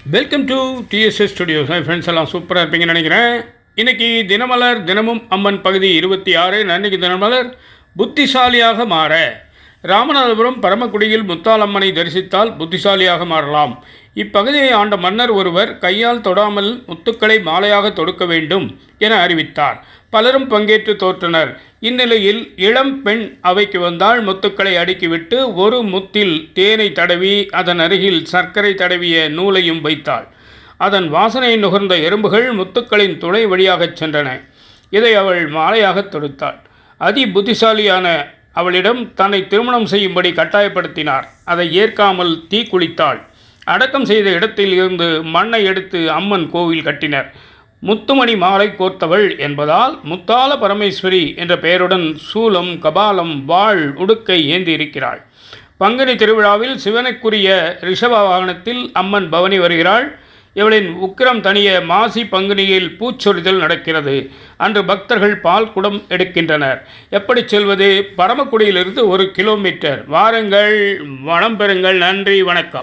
Welcome to TDS studios. Friends எல்லாம் சூப்பராக இருப்பீங்கன்னு நினைக்கிறேன். இன்றைக்கி தினமலர் தினமும் அம்மன் பகுதி 26. அன்றைக்கி தினமலர் புத்திசாலியாக மாற. ராமநாதபுரம் பரமக்குடியில் முத்தாலம்மனை தரிசித்தால் புத்திசாலியாக மாறலாம். இப்பகுதியை ஆண்ட மன்னர் ஒருவர் கையால் தொடாமல் முத்துக்களை மாலையாக தொடுக்க வேண்டும் என அறிவித்தார். பலரும் பங்கேற்று தோற்றனர். இந்நிலையில் இளம் பெண் அவைக்கு வந்தால் முத்துக்களை அடுக்கிவிட்டு ஒரு முத்தில் தேனை தடவி அதன் அருகில் சர்க்கரை தடவிய நூலையும் வைத்தாள். அதன் வாசனை நுகர்ந்த எறும்புகள் முத்துக்களின் துளை வழியாகச் சென்றன. இதை அவள் மாலையாக தொடுத்தாள். அதி புத்திசாலியான அவளிடம் தன்னை திருமணம் செய்யும்படி கட்டாயப்படுத்தினார். அதை ஏற்காமல் தீக்குளித்தாள். அடக்கம் செய்த இடத்தில் இருந்து மண்ணை எடுத்து அம்மன் கோவில் கட்டினர். முத்துமணி மாலை கோர்த்தவள் என்பதால் முத்தால பரமேஸ்வரி என்ற பெயருடன் சூலம், கபாலம், வாள், உடுக்கை ஏந்தி இருக்கிறாள். பங்குனி திருவிழாவில் சிவனுக்குரிய ரிஷப வாகனத்தில் அம்மன் பவனி வருகிறாள். இவளின் உக்கிரம் தனிய மாசி பங்குனியில் பூச்சொரிதல் நடக்கிறது. அன்று பக்தர்கள் பால் குடம் எடுக்கின்றனர். எப்படி செல்வது? பரமக்குடியிலிருந்து 1 கிலோமீட்டர். வாருங்கள், வளம் பெறுங்கள். நன்றி, வணக்கம்.